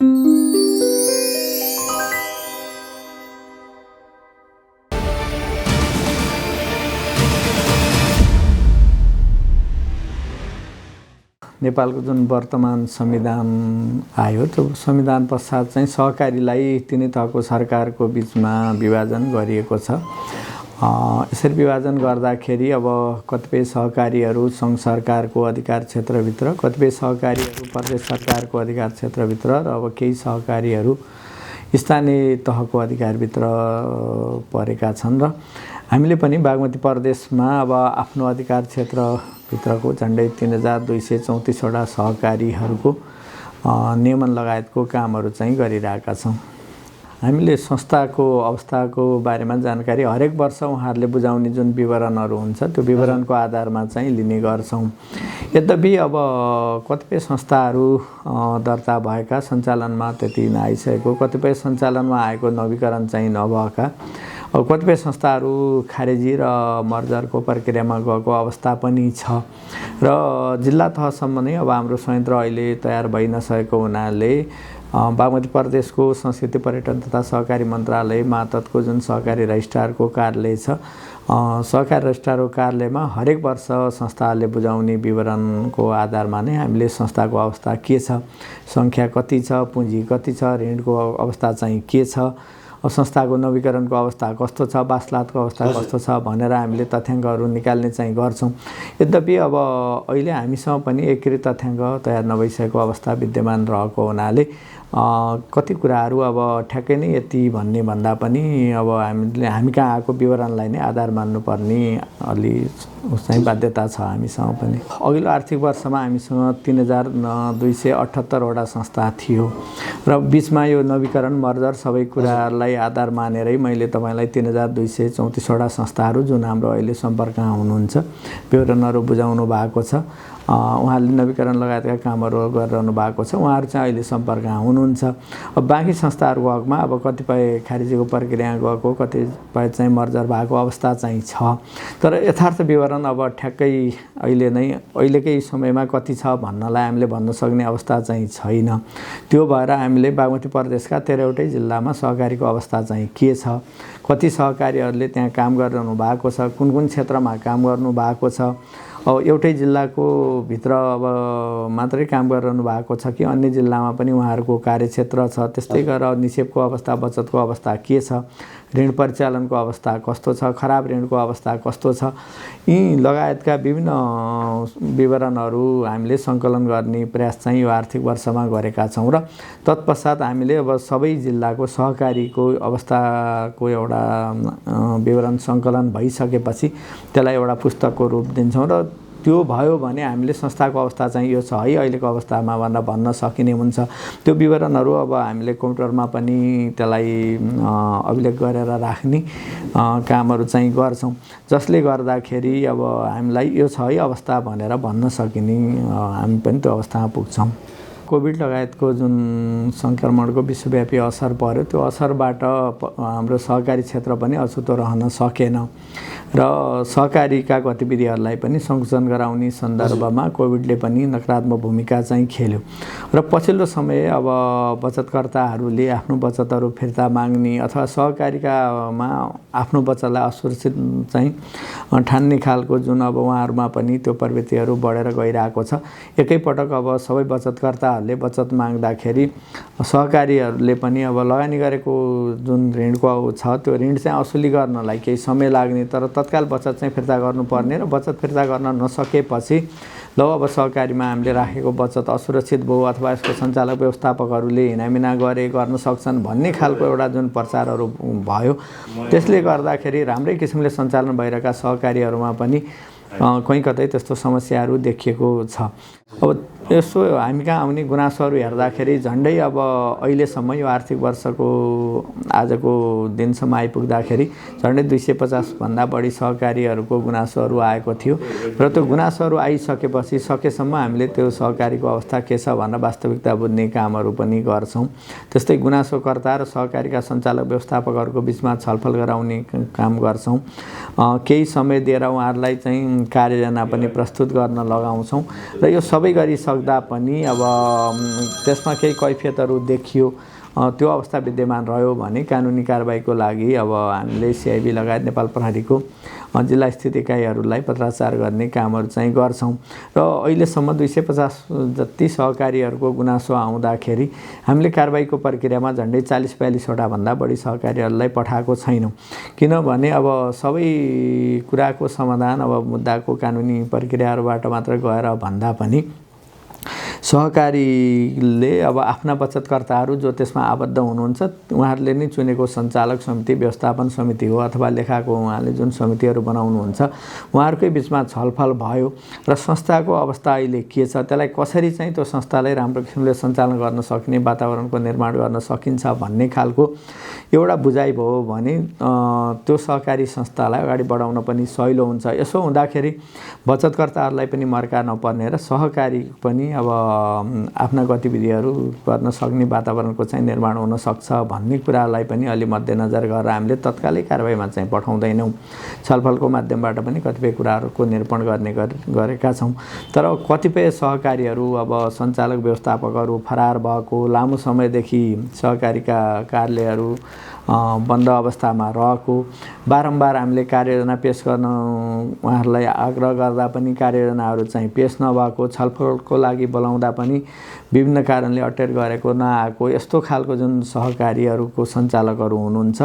नेपालको जुन वर्तमान संविधान आयो त्यो संविधान पश्चात चाहिँ सहकारीलाई तिनै तहको सरकारको बीचमा विभाजन गरिएको छ। यसरी विभाजन गर्दाखेरि अब कतिपय सहकारीहरू सङ्घ सरकारको अधिकार क्षेत्रभित्र, कतिपय सहकारीहरू प्रदेश सरकारको अधिकार क्षेत्रभित्र र अब केही सहकारीहरू स्थानीय तहको अधिकारभित्र परेका छन्। र हामीले पनि बागमती प्रदेशमा अब आफ्नो अधिकार क्षेत्रभित्रको झन्डै 3234 वटा सहकारीहरूको नियमन लगायतको कामहरू चाहिँ गरिरहेका छौँ। हामीले संस्थाको अवस्थाको बारेमा जानकारी हरेक वर्ष उहाँहरूले बुझाउने जुन विवरणहरू हुन्छ त्यो विवरणको आधारमा चाहिँ लिने गर्छौँ। यद्यपि अब कतिपय संस्थाहरू दर्ता भएका सञ्चालनमा त्यति नआइसकेको, कतिपय सञ्चालनमा आएको नवीकरण चाहिँ नभएका, अब कतिपय संस्थाहरू खारेजी र मर्जरको प्रक्रियामा गएको अवस्था पनि छ। र जिल्ला तहसम्म नै अब हाम्रो संयन्त्र अहिले तयार भइ नसकेको हुनाले बागमती प्रदेशको संस्कृति पर्यटन तथा सहकारी मन्त्रालय मातहतको जुन सहकारी रजिस्ट्रारको कार्यालय छ, सहकारी रजिस्ट्रारको कार्यालयमा हरेक वर्ष संस्थाहरूले बुझाउने विवरणको आधारमा नै हामीले संस्थाको अवस्था के छ, सङ्ख्या कति छ, पुँजी कति छ, ऋणको अवस्था चाहिँ के छ, संस्थाको नवीकरणको अवस्था कस्तो छ, वासलातको अवस्था कस्तो छ भनेर हामीले तथ्याङ्कहरू निकाल्ने चाहिँ गर्छौँ। यद्यपि अब अहिले हामीसँग पनि एकीकृत तथ्याङ्क तयार नभइसकेको अवस्था विद्यमान रहेको हुनाले कति कुराहरू अब ठ्याक्कै नै यति भन्ने भन्दा पनि अब हामी कहाँ आएको विवरणलाई नै आधार मान्नुपर्ने अलि चाहिँ बाध्यता छ हामीसँग पनि। अघिल्लो आर्थिक वर्षमा हामीसँग 3278 वटा संस्था थियो र बिचमा यो नवीकरण मर्जर सबै कुरालाई आधार मानेरै मैले तपाईँलाई 3234 वटा संस्थाहरू जुन हाम्रो अहिले सम्पर्कमा हुनुहुन्छ विवरणहरू बुझाउनु भएको छ, उहाँहरूले नवीकरण लगायतका कामहरू गरिरहनु भएको छ, उहाँहरू चाहिँ अहिले सम्पर्कमा हुनुहुन्छ। अब बाँकी संस्थाहरूको हकमा अब कतिपय खारेजीको प्रक्रिया गएको, कतिपय चाहिँ मर्जर भएको अवस्था चाहिँ छ। तर यथार्थ विवरण अब ठ्याक्कै अहिलेकै समयमा कति छ भन्नलाई हामीले भन्न सक्ने अवस्था चाहिँ छैन। त्यो भएर हामीले बागमती प्रदेशका 13वटै जिल्लामा सहकारीको अवस्था चाहिँ के छ, कति सहकारीहरूले त्यहाँ काम गरिरहनु भएको छ, कुन कुन क्षेत्रमा काम गर्नु भएको छ, अब एउटै जिल्लाको भित्र अब मात्रै काम गरिरहनु भएको छ कि अन्य जिल्लामा पनि उहाँहरूको कार्यक्षेत्र छ, त्यस्तै गरेर निक्षेपको अवस्था, बचतको अवस्था के छ, ऋण परिचालनको अवस्था कस्तो छ, खराब ऋणको अवस्था कस्तो छ, यी लगायतका विभिन्न विवरणहरू हामीले सङ्कलन गर्ने प्रयास चाहिँ यो आर्थिक वर्षमा गरेका छौँ। र तत्पश्चात हामीले अब सबै जिल्लाको सहकारीको अवस्थाको एउटा विवरण सङ्कलन भइसकेपछि त्यसलाई एउटा पुस्तकको रूप दिन्छौँ र त्यो भयो भने हामीले संस्थाको अवस्था चाहिँ यो छ है अहिलेको अवस्थामा भनेर भन्न सकिने हुन्छ। त्यो विवरणहरू अब हामीले कम्प्युटरमा पनि त्यसलाई अभिलेख गरेर राख्ने कामहरू चाहिँ गर्छौँ, जसले गर्दाखेरि अब हामीलाई यो छ है अवस्था भनेर भन्न सकिने हामी पनि त्यो अवस्थामा पुग्छौँ। कोभिड लगायतको जुन सङ्क्रमणको विश्वव्यापी असर पर्यो त्यो असरबाट हाम्रो सहकारी क्षेत्र पनि अछुतो रहन सकेन र सहकारीका गतिविधिहरूलाई पनि सङ्कुचन गराउने सन्दर्भमा कोभिडले पनि नकारात्मक भूमिका चाहिँ खेल्यो र पछिल्लो समय अब बचतकर्ताहरूले आफ्नो बचतहरू फिर्ता माग्ने अथवा सहकारीकामा आफ्नो बचतलाई असुरक्षित चाहिँ ठान्ने खालको जुन अब उहाँहरूमा पनि त्यो प्रवृत्तिहरू बढेर गइरहेको छ। एकैपटक अब सबै बचतकर्ताहरूले बचत माग्दाखेरि सहकारीहरूले पनि अब लगानी गरेको जुन ऋणको छ त्यो ऋण चाहिँ असुली गर्नलाई केही समय लाग्ने, तर तत्काल बचत चाहिँ फिर्ता गर्नुपर्ने र बचत फिर्ता गर्न नसकेपछि ल अब सहकारीमा हामीले राखेको बचत असुरक्षित भयो अथवा यसको सञ्चालक व्यवस्थापकहरूले हिनामिना गर्न सक्छन् भन्ने खालको एउटा जुन प्रचारहरू भयो, त्यसले गर्दाखेरि राम्रै किसिमले सञ्चालन भइरहेका सहकारीहरूमा पनि कहीँ कतै त्यस्तो समस्याहरू देखिएको छ। अब यसो हामी कहाँ आउने गुनासोहरू हेर्दाखेरि झन्डै अब अहिलेसम्म यो आर्थिक वर्षको आजको दिनसम्म आइपुग्दाखेरि झन्डै 250 भन्दा बढी सहकारीहरूको गुनासोहरू आएको थियो र त्यो गुनासोहरू आइसकेपछि सकेसम्म हामीले त्यो सहकारीको अवस्था के छ भनेर वास्तविकता बुझ्ने कामहरू पनि गर्छौँ। त्यस्तै गुनासोकर्ता र सहकारीका सञ्चालक व्यवस्थापकहरूको बिचमा छलफल गराउने काम गर्छौँ। केही समय दिएर उहाँहरूलाई चाहिँ कार्ययोजना पनि प्रस्तुत गर्न लगाउँछौँ र यो सबै गरिसक्दा पनि अब त्यसमा केही कैफियतहरू देखियो, त्यो अवस्था विद्यमान रह्यो भने कानुनी कारबाहीको लागि अब हामीले सिआइबी लगायत नेपाल प्रहरीको जिल्ला स्थित इकाइहरूलाई पत्राचार गर्ने कामहरू चाहिँ गर्छौँ। र अहिलेसम्म 250 जति सहकारीहरूको गुनासो आउँदाखेरि हामीले कारबाहीको प्रक्रियामा झन्डै 40-42वटा भन्दा बढी सहकारीहरूलाई पठाएको छैनौँ। किनभने अब सबै कुराको समाधान अब मुद्दाको कानुनी प्रक्रियाहरूबाट मात्र गएर भन्दा पनि सहकारीले अब आफ्ना बचतकर्ताहरू जो त्यसमा आबद्ध हुनुहुन्छ उहाँहरूले नै चुनेको सञ्चालक समिति, व्यवस्थापन समिति हो अथवा लेखाको उहाँले जुन समितिहरू बनाउनुहुन्छ उहाँहरूकै बिचमा छलफल भयो र संस्थाको अवस्था अहिले के छ, त्यसलाई कसरी चाहिँ त्यो संस्थालाई राम्रो किसिमले सञ्चालन गर्न सक्ने वातावरणको निर्माण गर्न सकिन्छ भन्ने खालको एउटा बुझाइ भयो भने त्यो सहकारी संस्थालाई अगाडि बढाउन पनि सजिलो हुन्छ। यसो हुँदाखेरि बचतकर्ताहरूलाई पनि मर्का नपर्ने र सहकारी पनि अब आफ्ना गतिविधिहरू गर्न सक्ने वातावरणको चाहिँ निर्माण हुन सक्छ भन्ने कुरालाई पनि अलि मध्यनजर गरेर हामीले तत्कालै कारबाहीमा चाहिँ पठाउँदैनौँ। छलफलको माध्यमबाट पनि कतिपय कुराहरूको निरूपण गरेका छौँ। तर कतिपय सहकारीहरू अब सञ्चालक व्यवस्थापकहरू फरार भएको, लामो समयदेखि सहकारीका कार्यालयहरू बन्द अवस्थामा रहेको, बारम्बार हामीले कार्ययोजना पेश गर्न उहाँहरूलाई आग्रह गर्दा पनि कार्ययोजनाहरू चाहिँ पेश नभएको, छलफलको लागि बोलाउँदा पनि विभिन्न कारणले अटेर गरेको नआएको, यस्तो खालको जुन सहकारीहरूको सञ्चालकहरू हुनुहुन्छ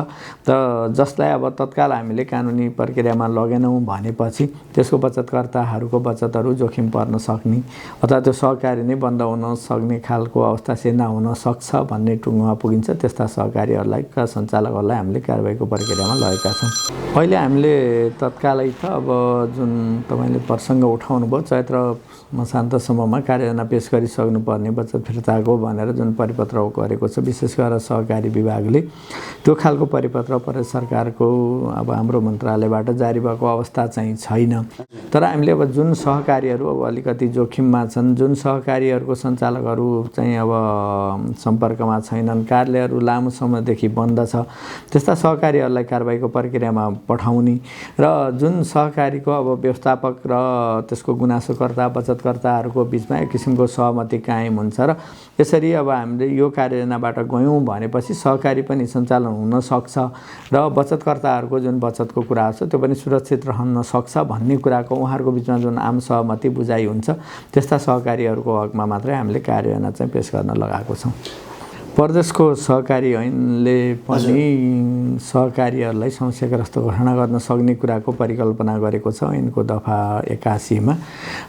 त जसलाई अब तत्काल हामीले कानुनी प्रक्रियामा लगेनौँ भनेपछि त्यसको बचतकर्ताहरूको बचतहरू जोखिम पर्न सक्ने अथवा त्यो सहकारी नै बन्द हुन सक्ने खालको अवस्था सिर्जना हुन सक्छ भन्ने टुङ्गोमा पुगिन्छ। त्यस्ता सहकारीहरूलाई सञ्चालकहरूलाई हामीले कारबाहीको प्रक्रियामा लगेका छौँ। अहिले हामीले तत्कालै त अब जुन तपाईँले प्रसङ्ग उठाउनु भयो चैत्र मसान्तसम्ममा कार्ययोजना पेश गरिसक्नुपर्ने बचत फिर्ताको भनेर जुन परिपत्र गरेको छ, विशेष गरेर सहकारी विभागले त्यो खालको परिपत्र प्रदेश सरकारको अब हाम्रो मन्त्रालयबाट जारी भएको अवस्था चाहिँ छैन। तर हामीले अब जुन सहकारीहरू अब अलिकति जोखिममा छन्, जुन सहकारीहरूको सञ्चालकहरू चाहिँ अब सम्पर्कमा छैनन्, कार्यालयहरू लामो समयदेखि बन्द छ, त्यस्ता सहकारीहरूलाई कारबाहीको प्रक्रियामा पठाउने र जुन सहकारीको अब व्यवस्थापक र त्यसको गुनासोकर्ता बचतकर्ताहरूको बिचमा एक किसिमको सहमति कायम हुन्छ र यसरी अब हामीले यो कार्ययोजनाबाट गयौँ भनेपछि सहकारी पनि सञ्चालन हुन सक्छ र बचतकर्ताहरूको जुन बचतको कुरा छ त्यो पनि सुरक्षित रहन सक्छ भन्ने कुराको उहाँहरूको बिचमा जुन आम सहमति बुझाइ हुन्छ, त्यस्ता सहकारीहरूको हकमा मात्रै हामीले कार्ययोजना चाहिँ पेश गर्न लगाएको छौँ। प्रदेशको सहकारी ऐनले पनि सहकारीहरूलाई समस्याग्रस्त घोषणा गर्न सक्ने कुराको परिकल्पना गरेको छ ऐनको दफा 81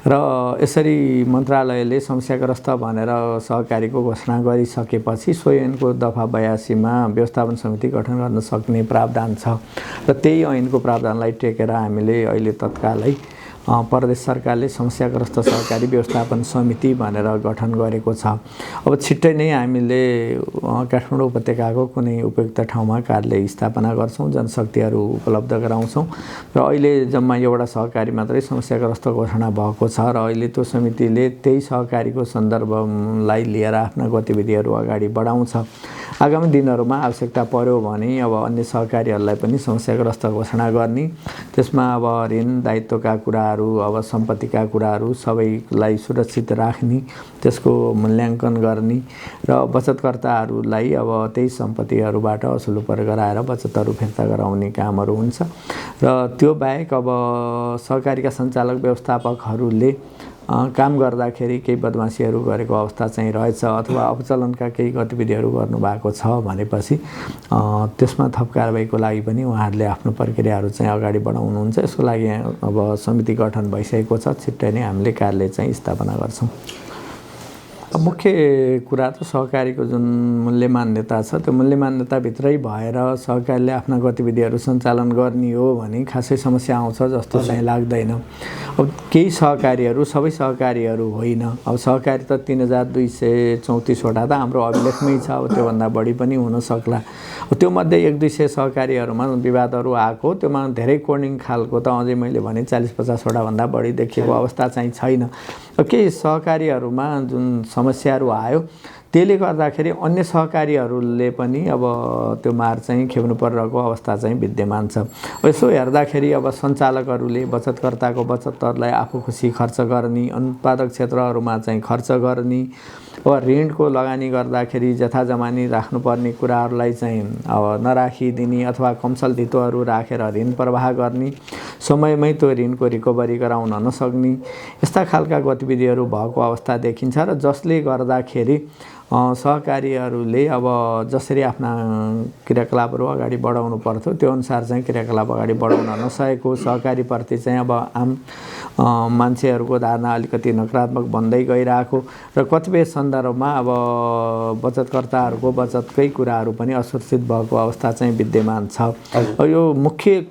र यसरी मन्त्रालयले समस्याग्रस्त भनेर सहकारीको घोषणा गरिसकेपछि सो ऐनको दफा 82 व्यवस्थापन समिति गठन गर्न सक्ने प्रावधान छ र त्यही ऐनको प्रावधानलाई टेकेर हामीले अहिले तत्कालै प्रदेश सरकारले समस्याग्रस्त सहकारी व्यवस्थापन समिति भनेर गठन गरेको छ। अब छिट्टै नै हामीले काठमाडौँ उपत्यकाको कुनै उपयुक्त ठाउँमा कार्यालय स्थापना गर्छौँ, जनशक्तिहरू उपलब्ध गराउँछौँ र अहिले जम्मा एउटा सहकारी मात्रै समस्याग्रस्त घोषणा भएको छ र अहिले त्यो समितिले त्यही सहकारीको सन्दर्भलाई लिएर आफ्ना गतिविधिहरू अगाडि बढाउँछ। आगामी दिनहरूमा आवश्यकता पर्यो भने अब अन्य सहकारीहरूलाई पनि समस्याग्रस्त घोषणा गर्ने, त्यसमा अब ऋण दायित्वका कुराहरू, अब सम्पत्तिका कुराहरू सबैलाई सुरक्षित राख्ने, त्यसको मूल्याङ्कन गर्ने र बचतकर्ताहरूलाई अब त्यही सम्पत्तिहरूबाट असुल उपर गराएर बचतहरू फिर्ता गराउने कामहरू हुन्छ र त्यो बाहेक अब सहकारीका सञ्चालक व्यवस्थापकहरूले काम गर्दाखेरि केही बदमासीहरू गरेको अवस्था चाहिँ रहेछ अथवा अपचलनका केही गतिविधिहरू गर्नुभएको छ भनेपछि त्यसमा थप कारबाहीको लागि पनि उहाँहरूले आफ्नो प्रक्रियाहरू चाहिँ अगाडि बढाउनुहुन्छ। यसको लागि अब समिति गठन भइसकेको छ, छिट्टै नै हामीले कार्यालय चाहिँ स्थापना गर्छौँ। मुख्य कुरा त सहकारीको जुन मूल्य मान्यता छ त्यो मूल्य मान्यताभित्रै भएर सहकारीले आफ्ना गतिविधिहरू सञ्चालन गर्ने हो भने खासै समस्या आउँछ जस्तो चाहिँ लाग्दैन। अब केही सहकारीहरू सबै सहकारीहरू होइन, अब सहकारी त 3234वटा त हाम्रो अभिलेखमै छ, अब त्योभन्दा बढी पनि हुन सक्ला। त्यो मध्ये 100-200 सहकारीहरूमा विवादहरू आएको, त्योमा धेरै कोडिङ खालको त अझै मैले भने 40-50वटा भन्दा बढी देखिएको अवस्था चाहिँ छैन। केही सहकारीहरूमा जुन समस्याहरू आयो त्यसले गर्दाखेरि अन्य सहकारीहरूले पनि अब त्यो मार चाहिँ खेप्नु परिरहेको अवस्था चाहिँ विद्यमान छ। यसो हेर्दाखेरि अब सञ्चालकहरूले बचतकर्ताको बचतहरूलाई आफू खुसी खर्च गर्ने, उत्पादक क्षेत्रहरूमा चाहिँ खर्च गर्ने, अब ऋणको लगानी गर्दाखेरि जथाजमानी राख्नुपर्ने कुराहरूलाई चाहिँ अब नराखिदिने अथवा कमसल धितोहरू राखेर ऋण प्रवाह गर्ने, समयमै त्यो ऋणको रिकभरी गराउन नसक्ने, यस्ता खालका गतिविधिहरू भएको अवस्था देखिन्छ र जसले गर्दाखेरि सहकारीहरूले अब जसरी आफ्ना क्रियाकलापहरू अगाडि बढाउनु पर्थ्यो त्यो अनुसार चाहिँ क्रियाकलाप अगाडि बढाउन नसकेको, सहकारीप्रति चाहिँ अब आम मान्छेहरूको धारणा अलिकति नकारात्मक बन्दै गइरहेको र कतिपय सन्दर्भमा अब बचतकर्ताहरूको बचतकै कुराहरू पनि असुरक्षित भएको अवस्था चाहिँ विद्यमान छ। यो मुख्य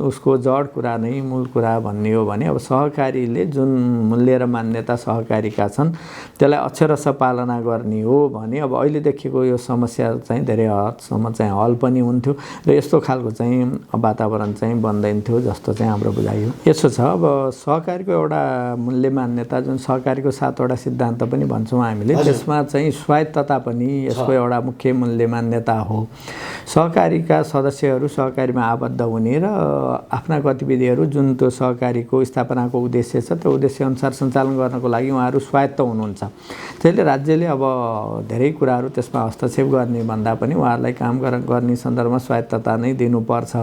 उसको जड कुरा नै मूल कुरा भन्ने हो भने अब सहकारीले जुन मूल्य र मान्यता सहकारीका छन् त्यसलाई अक्षरश पालना गर्ने हो भने अब अहिले देखिएको यो समस्या चाहिँ धेरै हदसम्म चाहिँ हल पनि हुन्थ्यो र यस्तो खालको चाहिँ वातावरण चाहिँ बन्दैन थियो जस्तो चाहिँ हाम्रो बुझाइ हो। यसो छ अब सहकारीको एउटा मूल्य मान्यता जुन सहकारीको 7वटा सिद्धान्त पनि भन्छौँ हामीले, त्यसमा चाहिँ स्वायत्तता पनि यसको एउटा मुख्य मूल्य मान्यता हो। सहकारीका सदस्यहरू सहकारीमा आबद्ध हुने र आफ्ना गतिविधिहरू जुन त्यो सहकारीको स्थापनाको उद्देश्य छ त्यो उद्देश्य अनुसार सञ्चालन गर्नको लागि उहाँहरू स्वायत्त हुनुहुन्छ। त्यसले राज्यले अब धेरै कुराहरू त्यसमा हस्तक्षेप गर्ने भन्दा पनि उहाँहरूलाई काम गर्ने सन्दर्भमा स्वायत्तता नै दिनुपर्छ।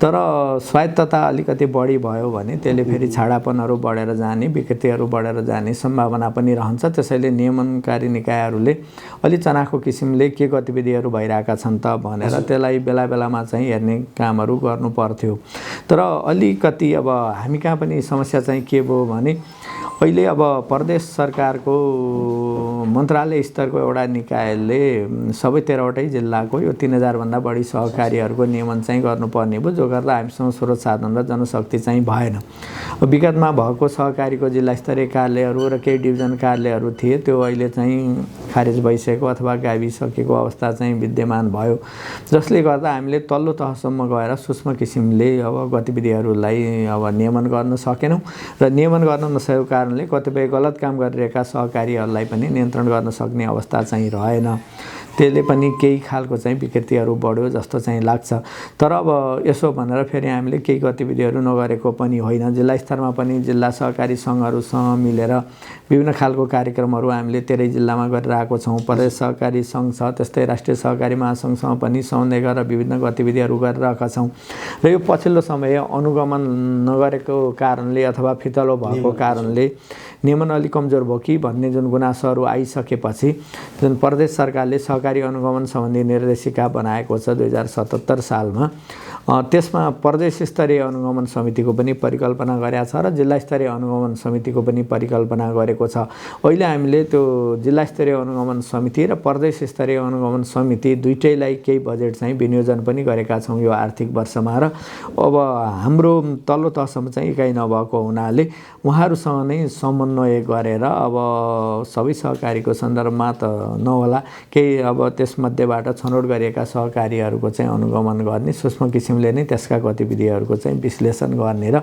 तर स्वायत्तता अलिकति बढी भयो भने त्यसले फेरि छाडापनहरू बढेर जाने, विकृतिहरू बढेर जाने सम्भावना पनि रहन्छ। त्यसैले नियमनकारी निकायहरूले अलि चनाखो किसिमले के गतिविधिहरू भइरहेका छन् त भनेर त्यसलाई बेला बेलामा चाहिँ हेर्ने कामहरू गर्नु पर्थ्यो। तर अलिकति अब हामी कहाँ पनि समस्या चाहिँ के भयो भने अहिले अब प्रदेश सरकारको मन्त्रालय स्तरको एउटा निकायले सबै 13वटै जिल्लाको यो 3000 भन्दा बढी सहकारीहरूको नियमन चाहिँ गर्नुपर्ने भयो, जो गर्दा हामीसँग स्रोत साधन र जनशक्ति चाहिँ भएन। विगतमा भएको सहकारीको जिल्ला स्तरीय कार्यालयहरू र केही डिभिजन कार्यालयहरू थिए, त्यो अहिले चाहिँ खारेज भइसकेको अथवा गाविसकेको अवस्था चाहिँ विद्यमान भयो, जसले गर्दा हामीले तल्लो तहसम्म गएर सूक्ष्म किसिमले अब गतिविधिहरूलाई अब नियमन गर्न सकेनौँ र नियमन गर्न नसकेको कारणले कतिपय गलत काम गरिरहेका सहकारीहरूलाई पनि नियन्त्रण गर्न सक्ने अवस्था चाहिँ रहेन। त्यसले पनि केही खालको चाहिँ विकृतिहरू बढ्यो जस्तो चाहिँ लाग्छ। तर अब यसो भनेर फेरि हामीले केही गतिविधिहरू नगरेको पनि होइन। जिल्ला स्तरमा पनि जिल्ला सहकारी सङ्घहरूसँग मिलेर विभिन्न खालको कार्यक्रमहरू हामीले 13 जिल्लामा गरिरहेको छौँ। प्रदेश सहकारी सङ्घ छ, त्यस्तै राष्ट्रिय सहकारी महासङ्घसँग पनि समन्वय गरेर विभिन्न गतिविधिहरू गरिरहेका छौँ र यो पछिल्लो समय अनुगमन नगरेको कारणले अथवा फितलो भएको कारणले नियमन अलिक कमजोर भयो कि भन्ने जुन गुनासोहरू आइसकेपछि जुन प्रदेश सरकारले सहकारी अनुगमन सम्बन्धी निर्देशिका बनाएको छ 2077 सालमा, त्यसमा प्रदेश स्तरीय अनुगमन समितिको पनि परिकल्पना गरेको छ र जिल्ला स्तरीय अनुगमन समितिको पनि परिकल्पना गरेको छ। अहिले हामीले त्यो जिल्ला स्तरीय अनुगमन समिति र प्रदेश स्तरीय अनुगमन समिति दुईटैलाई केही बजेट चाहिँ विनियोजन पनि गरेका छौँ यो आर्थिक वर्षमा। र अब हाम्रो तल्लो तहसम्म चाहिँ इकाइ नभएको हुनाले उहाँहरूसँग नै समन्वय गरेर अब सबै सहकारीको सन्दर्भमा त नहोला, केही अब त्यसमध्येबाट छनौट गरिएका सहकारीहरूको चाहिँ अनुगमन गर्ने, सूक्ष्म किसिमले नै त्यसका गतिविधिहरूको चाहिँ विश्लेषण गर्ने र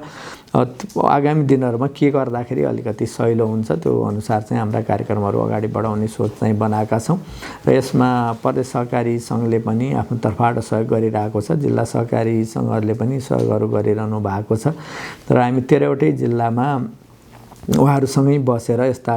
आगामी दिनहरूमा के गर्दाखेरि अलिकति सहिलो हुन्छ त्यो अनुसार चाहिँ हाम्रा कार्यक्रमहरू अगाडि बढाउने सोच चाहिँ बनाएका छौँ। र यसमा प्रदेश सहकारी सङ्घले पनि आफ्नो तर्फबाट सहयोग गरिरहेको छ, जिल्ला सहकारी सङ्घहरूले पनि सहयोगहरू गरिरहनु भएको छ। तर हामी 13वटै जिल्लामा उहाँहरूसँगै बसेर यस्ता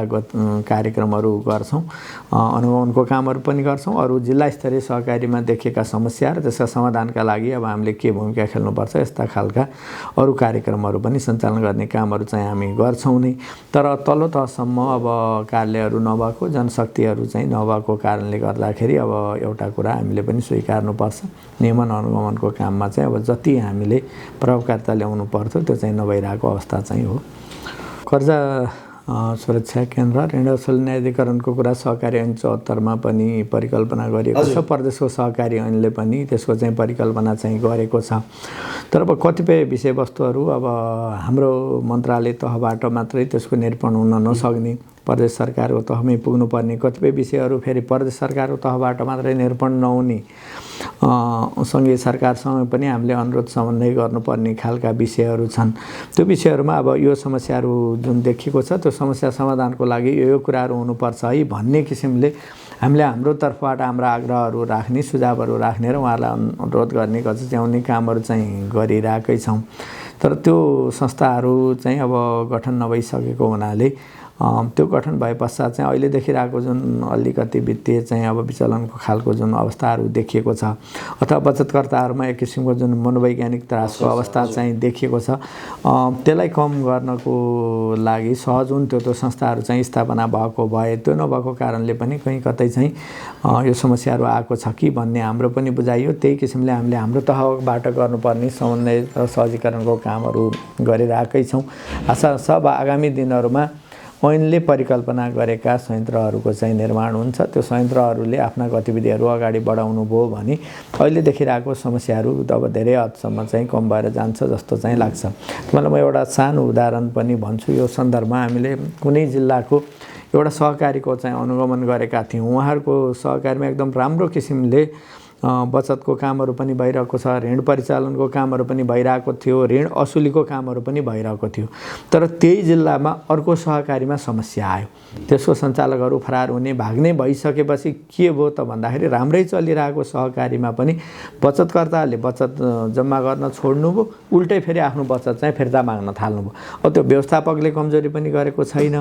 कार्यक्रमहरू गर्छौँ, अनुगमनको कामहरू पनि गर्छौँ। अरू जिल्ला स्तरीय सहकारीमा देखिएका समस्या र त्यसका समाधानका लागि अब हामीले के भूमिका खेल्नुपर्छ यस्ता खालका अरू कार्यक्रमहरू पनि सञ्चालन गर्ने कामहरू चाहिँ हामी गर्छौँ नै। तर तल्लो तहसम्म अब कार्यालयहरू नभएको, जनशक्तिहरू चाहिँ नभएको कारणले गर्दाखेरि अब एउटा कुरा हामीले पनि स्वीकार्नुपर्छ, नियमन अनुगमनको काममा चाहिँ अब जति हामीले प्रभावकारिता ल्याउनु पर्थ्यो त्यो चाहिँ नभइरहेको अवस्था चाहिँ हो। कर्जा सुरक्षा केन्द्र ऋण असुल न्यायाधिकरणको कुरा सहकारी ऐन 74मा पनि परिकल्पना गरिएको छ। प्रदेशको सहकारी ऐनले पनि त्यसको चाहिँ परिकल्पना चाहिँ गरेको छ। तर अब कतिपय विषयवस्तुहरू अब हाम्रो मन्त्रालय तहबाट मात्रै त्यसको निरूपण हुन नसक्ने, प्रदेश सरकारको तहमै पुग्नुपर्ने, कतिपय विषयहरू फेरि प्रदेश सरकारको तहबाट मात्रै निरूपण नहुने, सङ्घीय सरकारसँग पनि हामीले अनुरोध समन्वय गर्नुपर्ने खालका विषयहरू छन्। त्यो विषयहरूमा अब यो समस्याहरू जुन देखिएको छ त्यो समस्या समाधानको लागि यो कुराहरू हुनुपर्छ है भन्ने किसिमले हामीले हाम्रो तर्फबाट हाम्रा आग्रहहरू राख्ने, सुझावहरू राख्ने र उहाँहरूलाई अनुरोध गर्ने, गच्याउने कामहरू चाहिँ गरिरहेकै छौँ। तर त्यो संस्थाहरू चाहिँ अब गठन नभइसकेको हुनाले त्यो गठन भए पश्चात चाहिँ अहिले देखिरहेको जुन अलिकति वित्तीय चाहिँ अब विचलनको खालको जुन अवस्थाहरू देखिएको छ अथवा बचतकर्ताहरूमा एक किसिमको जुन मनोवैज्ञानिक त्रासको अवस्था चाहिँ देखिएको छ, त्यसलाई कम गर्नको लागि सहज हुन्थ्यो त्यो संस्थाहरू चाहिँ स्थापना भएको भए। त्यो नभएको कारणले पनि कहीँ कतै चाहिँ यो समस्याहरू आएको छ कि भन्ने हाम्रो पनि बुझाइयो। त्यही किसिमले हामीले हाम्रो तहबाट गर्नुपर्ने समन्वय र सहजीकरणको कामहरू गरिरहेकै छौँ। आशा छ आगामी दिनहरूमा ऐनले परिकल्पना गरेका संयन्त्रहरूको चाहिँ निर्माण हुन्छ। त्यो संयन्त्रहरूले आफ्ना गतिविधिहरू अगाडि बढाउनु भयो भने अहिले देखिरहेको समस्याहरू अब धेरै हदसम्म चाहिँ कम भएर जान्छ जस्तो चाहिँ लाग्छ। तपाईँलाई म एउटा सानो उदाहरण पनि भन्छु। यो सन्दर्भमा हामीले कुनै जिल्लाको एउटा सहकारीको चाहिँ अनुगमन गरेका थियौँ। उहाँहरूको सहकारीमा एकदम राम्रो किसिमले बचतको कामहरू पनि भइरहेको छ, ऋण परिचालनको कामहरू पनि भइरहेको थियो, ऋण असुलीको कामहरू पनि भइरहेको थियो। तर त्यही जिल्लामा अर्को सहकारीमा समस्या आयो। त्यसको सञ्चालकहरू फरार हुने, भाग्ने भइसकेपछि के भयो त भन्दाखेरि राम्रै चलिरहेको सहकारीमा पनि बचतकर्ताहरूले बचत जम्मा गर्न छोड्नुभयो, उल्टै फेरि आफ्नो बचत चाहिँ फिर्ता माग्न थाल्नुभयो। अब त्यो व्यवस्थापकले कमजोरी पनि गरेको छैन,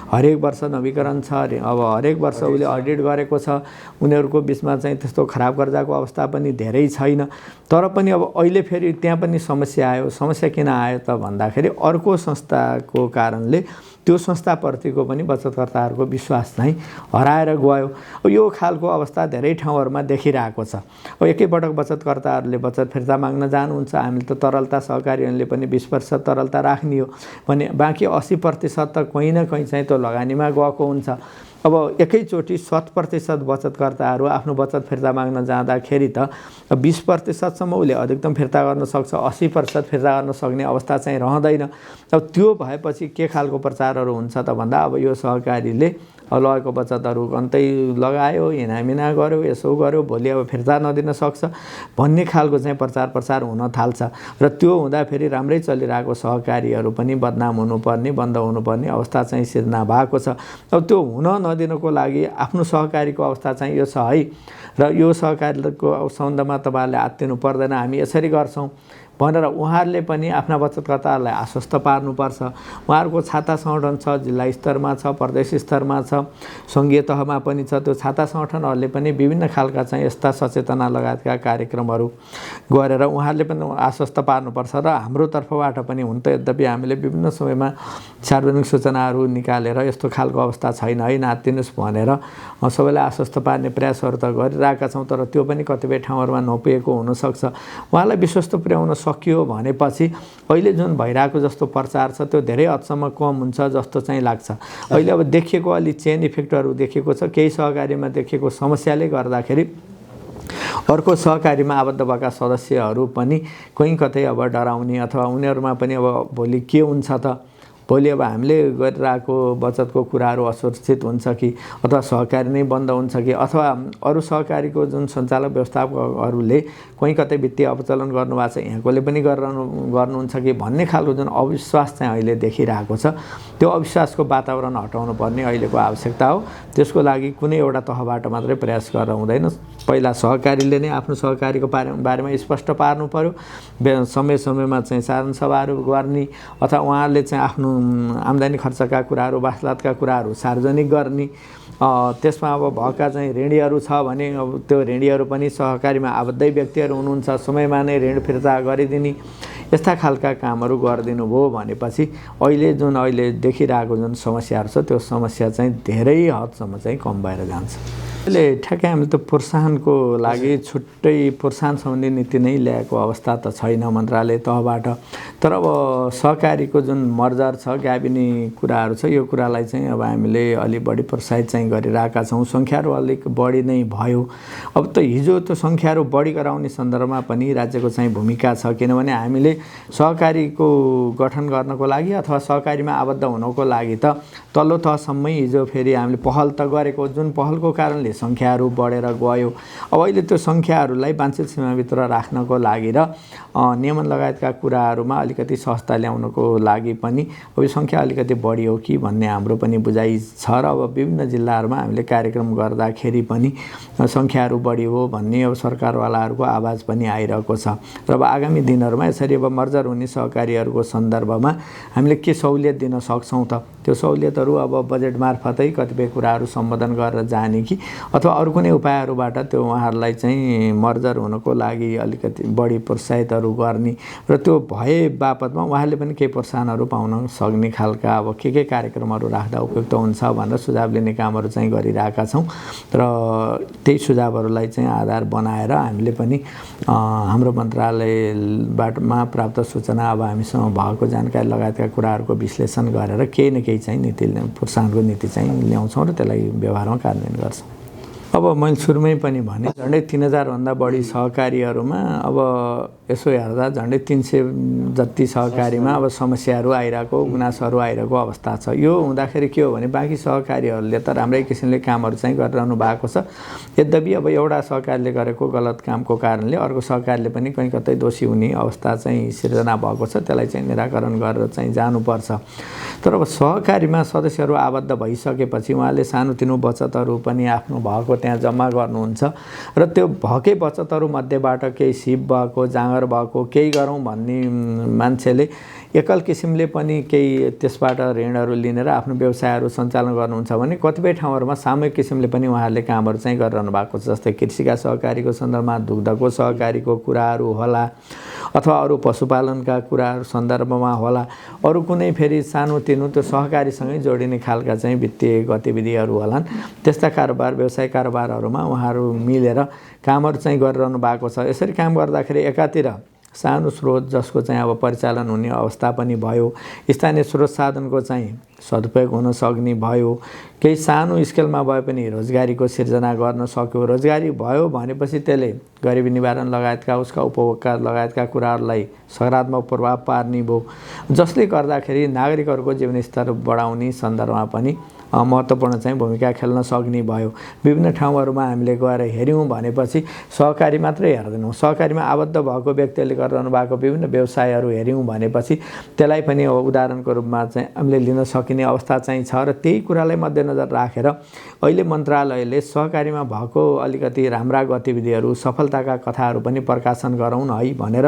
हरेक वर्ष नवीकरण छ, अब हरेक वर्ष उसले अडिट गरेको छ, उनीहरूको बिचमा चाहिँ त्यस्तो खराब कर्जाको अवस्था पनि धेरै छैन। तर पनि अब अहिले फेरि त्यहाँ पनि समस्या आयो। समस्या किन आयो त भन्दाखेरि अर्को संस्थाको कारणले त्यो संस्थाप्रतिको पनि बचतकर्ताहरूको विश्वास चाहिँ हराएर गयो। यो खालको अवस्था धेरै ठाउँहरूमा देखिरहेको छ। अब एकैपटक बचतकर्ताहरूले बचत फिर्ता माग्न जानुहुन्छ, हामीले त तरलता सहकारीहरूले पनि 20% तरलता राख्ने हो भने बाँकी 80% त कहीँ न कहीँ चाहिँ त्यो लगानीमा गएको हुन्छ। अब एकैचोटि 100% बचतकर्ताहरू आफ्नो बचत फिर्ता माग्न जाँदाखेरि त 20%सम्म उसले अधिकतम फिर्ता गर्न सक्छ, 80% फिर्ता गर्न सक्ने अवस्था चाहिँ रहँदैन। अब त्यो भएपछि के खालको प्रचारहरू हुन्छ त भन्दा अब यो सहकारीले लगेको बचतहरू कन्तै लगायो, हिनामिना गर्यो, यसो गर्यो, भोलि अब फिर्ता नदिन सक्छ भन्ने खालको चाहिँ प्रचार हुन थाल्छ। र त्यो हुँदाखेरि राम्रै चलिरहेको सहकारीहरू पनि बदनाम हुनुपर्ने, बन्द हुनुपर्ने अवस्था चाहिँ सिर्जना भएको छ। अब त्यो हुन नदिनको लागि आफ्नो सहकारीको अवस्था चाहिँ यो छ है, र यो सहकारीको सम्बन्धमा तपाईँहरूले आत्तिनु पर्दैन, हामी यसरी गर्छौँ भनेर उहाँहरूले पनि आफ्ना बचतकर्ताहरूलाई आश्वस्त पार्नुपर्छ। उहाँहरूको छाता सङ्गठन छ, जिल्ला स्तरमा छ, प्रदेश स्तरमा छ, सङ्घीय तहमा पनि छ। त्यो छाता सङ्गठनहरूले पनि विभिन्न खालका चाहिँ यस्ता सचेतना लगायतका कार्यक्रमहरू गरेर उहाँहरूले पनि आश्वस्त पार्नुपर्छ। र हाम्रो तर्फबाट पनि हुन त यद्यपि हामीले विभिन्न समयमा सार्वजनिक सूचनाहरू निकालेर यस्तो खालको अवस्था छैन है, नातिनुहोस् भनेर सबैलाई आश्वस्त पार्ने प्रयासहरू त गरिरहेका छौँ। तर त्यो पनि कतिपय ठाउँहरूमा नपुगेको हुनसक्छ। उहाँलाई विश्वस्त पुर्याउन सकियो भनेपछि अहिले जुन भइरहेको जस्तो प्रचार छ त्यो धेरै हदसम्म कम हुन्छ जस्तो चाहिँ लाग्छ। अहिले अब देखिएको अलि चेन इफेक्टहरू देखिएको छ। केही सहकारीमा देखिएको समस्याले गर्दाखेरि अर्को सहकारीमा आबद्ध भएका सदस्यहरू पनि कहीँ कतै अब डराउने अथवा उनीहरूमा पनि अब भोलि के हुन्छ त, भोलि अब हामीले गरिरहेको बचतको कुराहरू असुरक्षित हुन्छ कि, अथवा सहकारी नै बन्द हुन्छ कि, अथवा अरू सहकारीको जुन सञ्चालक व्यवस्थापकहरूले कहीँ कतै वित्तीय अपचलन गर्नुभएको छ यहाँकोले पनि गर्नुहुन्छ कि भन्ने खालको जुन अविश्वास चाहिँ अहिले देखिरहेको छ, त्यो अविश्वासको वातावरण हटाउनु पर्ने अहिलेको आवश्यकता हो। त्यसको लागि कुनै एउटा तहबाट मात्रै प्रयास गरेर हुँदैन। पहिला सहकारीले नै आफ्नो सहकारीको बारेमा स्पष्ट पार्नु पर्यो, समय समयमा चाहिँ साधारण सभाहरू गर्ने अथवा उहाँहरूले चाहिँ आफ्नो आम्दानी खर्चका कुराहरू, वासलातका कुराहरू सार्वजनिक गर्ने। त्यसमा अब भएका चाहिँ ऋणीहरू छ भने अब त्यो ऋणीहरू पनि सहकारीमा आबद्धै व्यक्तिहरू हुनुहुन्छ, समयमा नै ऋण फिर्ता गरिदिने, यस्ता खालका कामहरू गरिदिनु भयो भनेपछि अहिले देखिरहेको जुन समस्याहरू छ त्यो समस्या चाहिँ धेरै हदसम्म चाहिँ कम भएर जान्छ। अहिले ठ्याक्कै हामीले त प्रोत्साहनको लागि छुट्टै प्रोत्साहन सम्बन्धी नीति नै ल्याएको अवस्था त छैन मन्त्रालय तहबाट। तर अब सहकारीको जुन मर्जर छ, गाबिने कुराहरू छ, यो कुरालाई चाहिँ अब हामीले अलि बढी प्रोत्साहित चाहिँ गरिरहेका छौँ। सङ्ख्याहरू अलिक बढी नै भयो। अब त हिजो त्यो सङ्ख्याहरू बढी गराउने सन्दर्भमा पनि राज्यको चाहिँ भूमिका छ, किनभने हामीले सहकारीको गठन गर्नको लागि अथवा सहकारीमा आबद्ध हुनको लागि त तल्लो तहसम्मै हिजो फेरि हामीले पहल त गरेको, जुन पहलको कारणले सङ्ख्याहरू बढेर गयो। अब अहिले त्यो सङ्ख्याहरूलाई वाञ्छित सीमाभित्र राख्नको लागि र नियमन लगायतका कुराहरूमा अलिकति सहजता ल्याउनको लागि पनि अब यो सङ्ख्या अलिकति बढियो कि भन्ने हाम्रो पनि बुझाइ छ र अब विभिन्न जिल्लाहरूमा हामीले कार्यक्रम गर्दाखेरि पनि सङ्ख्याहरू बढियो भन्ने अब सरकारवालाहरूको आवाज पनि आइरहेको छ। र अब आगामी दिनहरूमा यसरी अब मर्जर हुने सहकारीहरूको सन्दर्भमा हामीले के सहुलियत दिन सक्छौँ त, त्यो सहुलियतहरू अब बजेट मार्फतै कतिपय कुराहरू सम्बोधन गरेर जाने कि अथवा अरू कुनै उपायहरूबाट त्यो उहाँहरूलाई चाहिँ मर्जर हुनको लागि अलिकति बढी प्रोत्साहितहरू गर्ने र त्यो भए बापतमा उहाँहरूले पनि केही प्रोत्साहनहरू पाउन सक्ने खालका अब के कार्यक्रमहरू राख्दा उपयुक्त हुन्छ भनेर सुझाव लिने कामहरू चाहिँ गरिरहेका छौँ। र त्यही सुझावहरूलाई चाहिँ आधार बनाएर हामीले पनि हाम्रो मन्त्रालयबाटमा प्राप्त सूचना अब हामीसँग भएको जानकारी लगायतका कुराहरूको विश्लेषण गरेर केही न केही चाहिँ नीति प्रोत्साहनको नीति चाहिँ ल्याउँछौँ र त्यसलाई व्यवहारमा कार्यान्वयन गर्छौँ। अब मैले सुरुमै पनि भने झन्डै 3000 भन्दा बढी सहकारीहरूमा अब यसो हेर्दा झन्डै 300 जति सहकारीमा अब समस्याहरू आइरहेको गुनासोहरू आइरहेको अवस्था छ। यो हुँदाखेरि के हो भने बाँकी सहकारीहरूले त राम्रै किसिमले कामहरू चाहिँ गरिरहनु भएको छ। यद्यपि अब एउटा सहकारीले गरेको गलत कामको कारणले अर्को सहकारीले पनि कहीँ कतै दोषी हुने अवस्था चाहिँ सिर्जना भएको छ। त्यसलाई चाहिँ निराकरण गरेर चाहिँ जानुपर्छ। तर अब सहकारीमा सदस्यहरू आबद्ध भइसकेपछि उहाँले सानोतिनो बचतहरू पनि आफ्नो भएको त्यहाँ जम्मा गर्नुहुन्छ र त्यो भएकै बचतहरू मध्येबाट केही सिप भएको जाँगर भएको केही गरौँ भन्ने मान्छेले एकल किसिमले पनि केही त्यसबाट ऋणहरू लिनेर आफ्नो व्यवसायहरू सञ्चालन गर्नुहुन्छ भने कतिपय ठाउँहरूमा सामूहिक किसिमले पनि उहाँहरूले कामहरू चाहिँ गरिरहनु भएको छ। जस्तै कृषिका सहकारीको सन्दर्भमा दुग्धको सहकारीको कुराहरू होला अथवा अरू पशुपालनका कुराहरू सन्दर्भमा होला, अरू कुनै फेरि सानोतिनो त्यो सहकारीसँगै जोडिने खालका चाहिँ वित्तीय गतिविधिहरू होलान्। त्यस्ता कारोबार व्यवसाय कारोबारहरूमा उहाँहरू मिलेर कामहरू चाहिँ गरिरहनु भएको छ। यसरी काम गर्दाखेरि एकातिर सानो स्रोत जसको चाहिँ अब परिचालन हुने अवस्था पनि भयो, स्थानीय स्रोत साधनको चाहिँ सदुपयोग हुन सक्ने भयो, केही सानो स्केलमा भए पनि रोजगारीको सिर्जना गर्न सक्यो। रोजगारी भयो भनेपछि त्यसले गरिबी निवारण लगायतका उसका उपभोगका लगायतका कुराहरूलाई सकारात्मक प्रभाव पार्ने भयो, जसले गर्दाखेरि नागरिकहरूको जीवनस्तर बढाउने सन्दर्भमा पनि महत्त्वपूर्ण चाहिँ भूमिका खेल्न सक्ने भयो। विभिन्न ठाउँहरूमा हामीले गएर हेऱ्यौँ भनेपछि सहकारी मात्रै हेर्दैनौँ, सहकारीमा आबद्ध भएको व्यक्तिले गरिरहनु भएको विभिन्न व्यवसायहरू हेऱ्यौँ भनेपछि त्यसलाई पनि उदाहरणको रूपमा चाहिँ हामीले लिन सकिने अवस्था चाहिँ छ। र त्यही कुरालाई मध्यनजर राखेर अहिले मन्त्रालयले सहकारीमा भएको अलिकति राम्रा गतिविधिहरू सफलताका कथाहरू पनि प्रकाशन गरौँ न है भनेर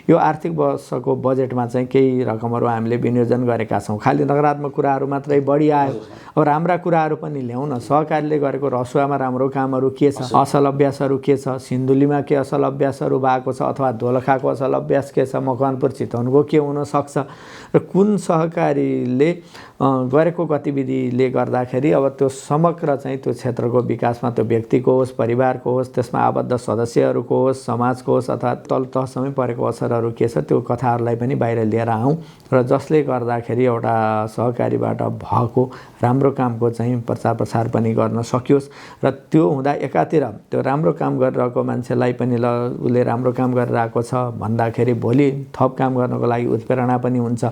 यो आर्थिक वर्षको बजेटमा चाहिँ केही रकमहरू हामीले विनियोजन गरेका छौँ। खालि नकारात्मक कुराहरू मात्रै बढी आयो, अब राम्रा कुराहरू पनि ल्याउँ न। सहकारीले गरेको रसुवामा राम्रो कामहरू के छ, असल अभ्यासहरू के छ, सिन्धुलीमा के असल अभ्यासहरू भएको छ अथवा दोलखाको असल अभ्यास के छ, मकवानपुर चितवनको के हुन सक्छ र कुन सहकारीले गरेको गतिविधिले गर्दाखेरि अब त्यो समग्र चाहिँ त्यो क्षेत्रको विकासमा त्यो व्यक्तिको होस्, परिवारको होस्, त्यसमा आबद्ध सदस्यहरूको होस्, समाजको होस् अथवा तल तहसम्मै परेको असरहरू के छ त्यो कथाहरूलाई पनि बाहिर लिएर आउँ र जसले गर्दाखेरि एउटा सहकारीबाट भएको राम्रो कामको चाहिँ प्रचार प्रसार पनि गर्न सकियोस्। र त्यो हुँदा एकातिर त्यो राम्रो काम गरिरहेको मान्छेलाई पनि ल उसले राम्रो काम गरिरहेको छ भन्दाखेरि भोलि थप काम गर्नको लागि उत्प्रेरणा पनि हुन्छ।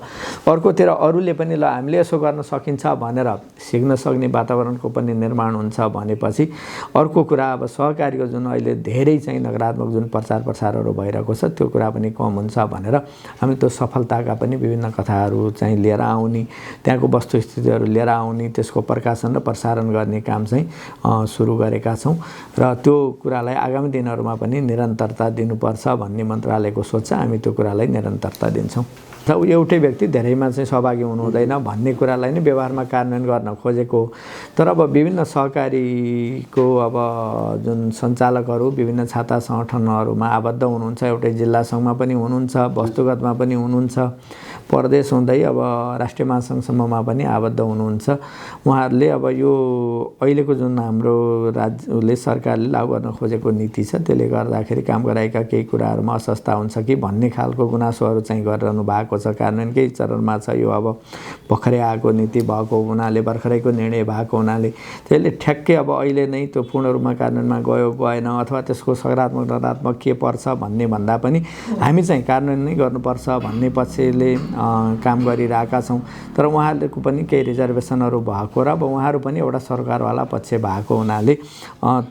अर्कोतिर अरूले पनि ल हामीले यसो गर्न सकिन्छ भनेर सिक्न सक्ने वातावरणको पनि निर्माण हुन्छ भनेपछि अर्को कुरा अब सहकारीको जुन अहिले धेरै चाहिँ नकारात्मक जुन प्रचार प्रसारहरू भइरहेको छ त्यो कुरा पनि कम हुन्छ भनेर हामी त्यो सफलताका पनि विभिन्न कथाहरू चाहिँ लिएर आउने, त्यहाँको वस्तुस्थितिहरू लिएर आउने, त्यसको प्रकाशन र प्रसारण गर्ने काम चाहिँ सुरु गरेका छौँ। र त्यो कुरालाई आगामी दिनहरूमा पनि निरन्तरता दिनुपर्छ भन्ने मन्त्रालयको सोच छ। हामी त्यो कुरालाई निरन्तरता दिन्छौँ। र एउटै व्यक्ति धेरैमा चाहिँ सहभागी हुनु हुँदैन भन्ने कुरालाई नै व्यवहारमा कार्यान्वयन गर्न खोजेको। तर अब विभिन्न सहकारीको अब जुन सञ्चालकहरू विभिन्न छाता सङ्गठनहरूमा आबद्ध हुनुहुन्छ, एउटै जिल्ला सङ्घमा पनि हुनुहुन्छ, वस्तुगतमा पनि हुनुहुन्छ, परदेश हुँदै अब राष्ट्रिय महासङ्घसम्ममा पनि आबद्ध हुनुहुन्छ। उहाँहरूले अब यो अहिलेको जुन हाम्रो राज्यले सरकारले लागू गर्न खोजेको नीति छ त्यसले गर्दाखेरि काम गराएका केही कुराहरूमा असहजता हुन्छ कि भन्ने खालको गुनासोहरू चाहिँ गरिरहनु भएको छ। कार्यान्वयनकै चरणमा छ यो। अब भर्खरै आएको नीति भएको हुनाले, भर्खरैको निर्णय भएको हुनाले त्यसले ठ्याक्कै अब अहिले नै त्यो पूर्ण रूपमा कार्यान्वयनमा गयो गएन अथवा त्यसको सकारात्मक नकारात्मक के पर्छ भन्ने भन्दा पनि हामी चाहिँ कार्यान्वयन नै गर्नुपर्छ भन्ने पक्षले काम गरिरहेका छौँ। तर उहाँहरूको पनि केही रिजर्भेसनहरू भएको र अब उहाँहरू पनि एउटा सरकारवाला पक्ष भएको हुनाले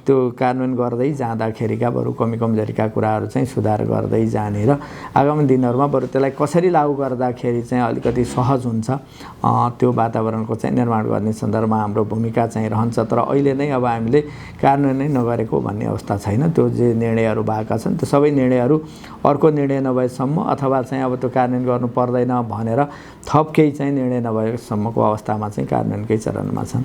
त्यो कार्यान्वयन गर्दै जाँदाखेरिका बरु कमी कमजोरीका कुराहरू चाहिँ सुधार गर्दै जाने र आगामी दिनहरूमा बरु त्यसलाई कसरी लागू गर्दाखेरि चाहिँ अलिकति सहज हुन्छ त्यो वातावरणको चाहिँ निर्माण गर्ने सन्दर्भमा हाम्रो भूमिका चाहिँ रहन्छ। तर अहिले नै अब हामीले कार्यान्वयन नै नगरेको भन्ने अवस्था छैन। त्यो जे निर्णयहरू भएका छन् त्यो सबै निर्णयहरू अर्को निर्णय नभएसम्म अथवा चाहिँ अब त्यो कार्यान्वयन गर्नु पर्दैन भनेर थप केही चाहिँ निर्णय नभएसम्मको अवस्थामा चाहिँ कार्यान्वयनकै चरणमा छन्।